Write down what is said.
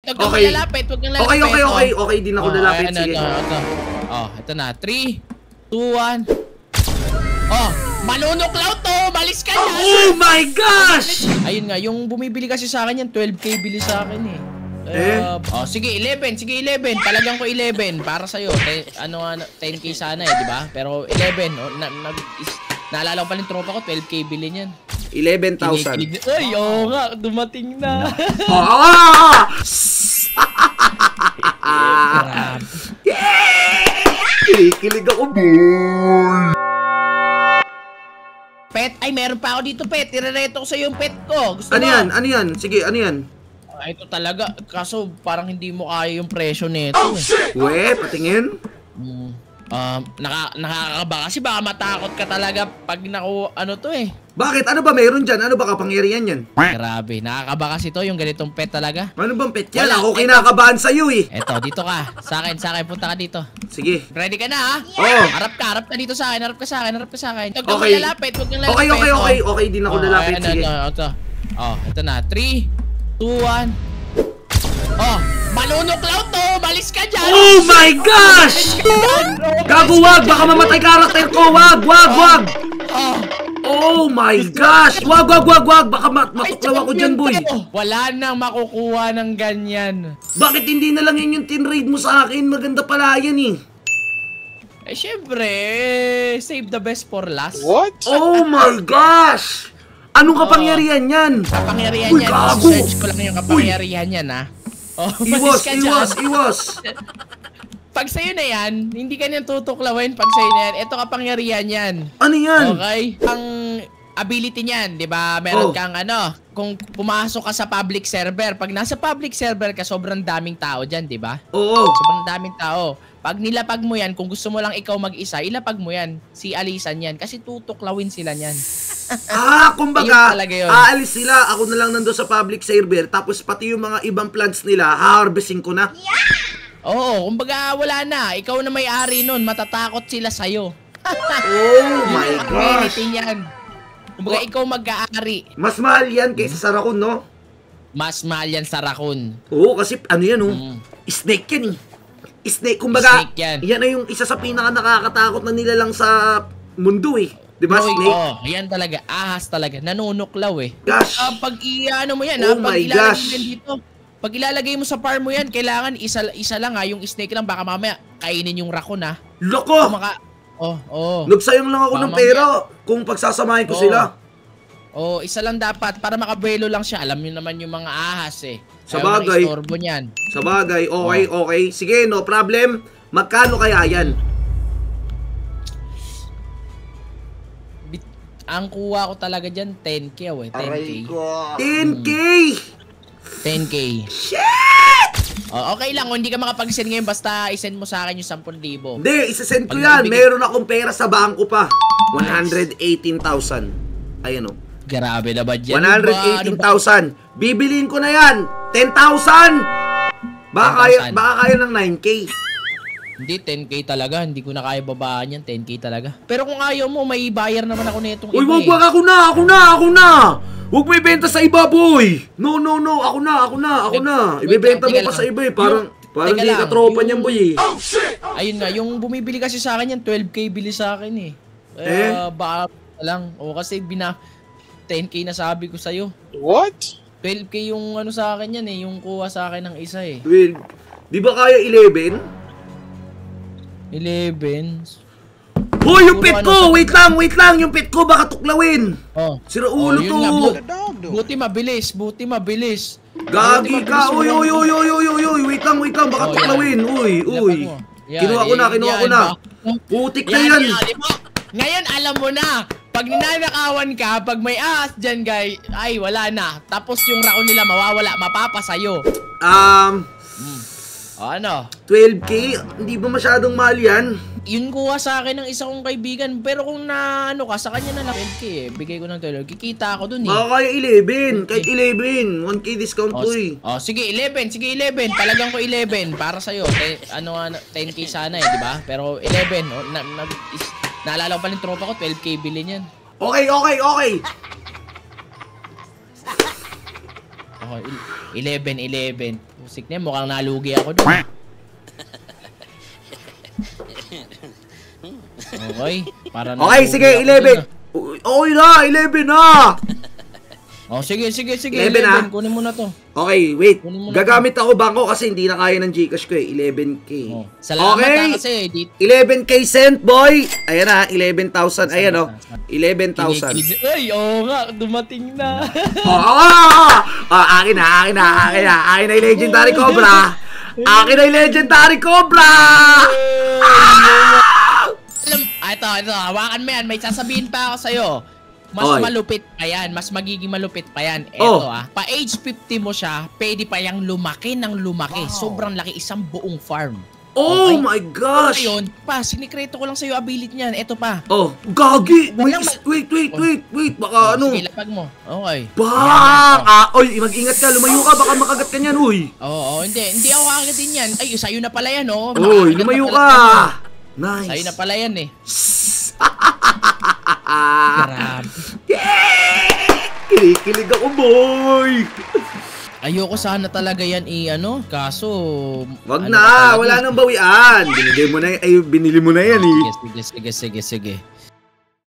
Huwag kang lalapit, huwag kang lalapit. Okay, di na ako lalapit. Sige. Ito na. 3, 2, 1. Manunuklaw to! Malis ka dyan! Oh my gosh! Ayun nga, yung bumibili kasi sa akin yan, 12K bili sa akin eh. Sige, 11. Sige, 11. Talagang ko 11. Para sa'yo. 10K sana eh, di ba? Pero 11. Naalala ko pa yung tropa ko, 12K bili niyan. 11,000. Ay, oo nga. Dumating na. Kinikilig ako, boy. Pet, ay meron pa ako dito, pet. Irereto ko sa yung pet ko. Gusto ano mo? yan? Ano yan? Sige, ano yan? Ito talaga. Kaso parang hindi mo kaya yung presyo nito. We, patingin. Nakakaba kasi baka matakot ka talaga pag ano to eh. Bakit? Ano ba meron dyan? Ano ba kapangyarihan yan? Grabe, nakakaba kasi to yung ganitong pet talaga. Ano bang pet yan? Ako kinakabahan sa'yo eh. Eto, dito ka. Sa akin, punta ka dito. Sige. Ready ka na ha? Oo. Harap ka dito sa akin, harap ka sa akin. Huwag kang Okay. lalapit, huwag kang lalapit. Okay, di na ako lalapit. Sige. Ito na. 3, 2, 1. Manunuklaw to! Malis ka dyan! Oh my gosh! Gago, wag! Baka mamatay karakter ko! Wag! Oh my gosh! Wag! Baka matuklaw ako dyan, boy! Wala nang makukuha ng ganyan. Bakit hindi na lang yun yung tinraid mo sa akin? Maganda pala yan eh. Syempre, save the best for last. What? Oh my gosh! Anong kapangyarihan yan? Kapangyarihan Uy, yan. gago! Search ko lang yung kapangyarihan yan ha. Iwas! Pag sa'yo na yan, hindi ka niyan tutuklawin pag sa'yo na yan. Ito kapangyarihan yan. Ano yan? Okay? Ang ability niyan, di ba? Meron kang kung pumasok ka sa public server, pag nasa public server ka, sobrang daming tao dyan, di ba? Oo. Sobrang daming tao. Pag nilapag mo yan, kung gusto mo lang ikaw mag-isa, ilapag mo yan. Si Alisan yan. Kasi tutuklawin sila niyan. Kumbaga, aalis sila. Ako na lang nandun sa public server. Tapos pati yung mga ibang plants nila, ha-harvesting ko na. Oo, kumbaga wala na. Ikaw na may-ari nun. Matatakot sila sa'yo. Oh my gosh. Yan. Kumbaga ikaw mag-aari. Mas mahal yan kaysa sa raccoon, no? Mas mahal yan sa raccoon. Oo, kasi ano yan, snake yan eh. Snake, kumbaga, Snake yan. Yan ay yung isa sa pinaka nakakatakot na nilalang sa mundo eh. Diba, snake? Yan talaga. Ahas talaga. Nanunuklaw eh. Gosh. Pag i-ano mo yan, Oh pag my ilalagay gosh. mo yan dito, pag ilalagay mo sa farm mo yan, kailangan isa lang ha. Yung snake lang, baka mamaya kainin yung raccoon ha. Loko! Nagsayang lang ako ng pera kung pagsasamahin ko sila. Isa lang dapat para makabuelo lang siya. Alam niyo naman yung mga ahas eh. Sa bagay. Okay. Sige, no problem. Magkano kaya yan? Ang kuha ko talaga dyan, 10K eh. 10K. 10K! 10K. Shit! Okay lang, hindi ka makapag-send ngayon, basta isend mo sa akin yung 10,000. Hindi, isasend ko yan. Meron akong pera sa bangko pa. 118,000. Ayan o. Grabe na ba dyan? 118,000. Bibiliin ko na yan. 10,000! Baka kaya ng 9K. Hindi, 10K talaga. Hindi ko na kaya babaan yan. 10K talaga. Pero kung ayaw mo, may bayar naman ako na itong iba. Uy, wag, ako na! Huwag may benta sa iba, boy! No, ako na. Ibebenta mo pa sa iba eh. Parang di ka tropa niyan, boy eh. Ayun nga, yung bumibili kasi sa akin yan, 12K bili sa akin eh. Baka lang. Kasi 10K na sabi ko sa'yo. What? 12K yung ano sa akin yan eh. Yung kuha sa akin ng isa eh. 12. Di ba kaya 11? 11. Hoy, yung pet ko! Wait lang! Yung pet ko baka tuklawin! Sira ulo to! Buti mabilis. Gagi ka! Uy! Wait lang! Baka tuklawin! Uy! Kinuha ko na! Putik na yan! Ngayon alam mo na! Pag ninanakawan ka, pag may ahas dyan, guys, ay wala na. Tapos yung raccoon nila mawawala, mapapasayo. 12K? Hindi ba masyadong mahal yan? Yun kuha sa akin ng isa kong kaibigan. Pero kung ano ka, sa kanya na lang 12K eh. Bigay ko ng 12. Kikita ako dun eh. Baka kaya 11. Kahit 11. 1K discount ko eh. Sige 11. Talagang ko 11. Para sa'yo. 10K sana eh, di ba? Pero 11. Naalala ko pa ng tropa ko, 12K bilhin yan. Okay. 11. Pusik na yan, mukhang nalugi ako doon. Okay, para Okay, sige, 11. Okay na, 11 na. Oh, sige, 11 na. Kunin mo na to. Okay, wait. Kunin mo na Gagamit ako bangko kasi hindi na kaya ng Gcash ko eh. 11K. Oh. Salamat Okay. kasi. 11K cent, boy. Ayan na, 11,000. Ayan o. 11,000. Ay, oo nga, dumating na. Akin na yung Legendary Cobra. Akin na yung Legendary Cobra. Alam, ito, hawakan mo yan. May sasabihin pa ako sa'yo. Mas Oy. malupit pa yan. Mas magiging malupit pa yan. Eto Oh. pa age 50 mo siya, pwede pa yang lumaki ng lumaki. Sobrang laki, isang buong farm. Oh Okay. my gosh. Ngayon, sinikreto ko lang sa'yo ability niyan. Eto pa. Oh, gagi. Walang Wait. Baka ano. Sige, lapag mo. Okay. Bang! Oy, mag-ingat ka. Lumayo ka. Baka makagat ka niyan, uy. Oo, hindi ako kakagatin yan. Ay, sa'yo na pala yan, oh. Uy, Nakakagat na lumayo pala ka. yan. Nice. Sa'yo na pala yan, eh. Ah. Grabe. Kinikilig ako, boy. Ayoko sana talaga yan kaso... Wag ano na, ka talaga? wala nang bawian. Binili mo na yan, eh. Sige.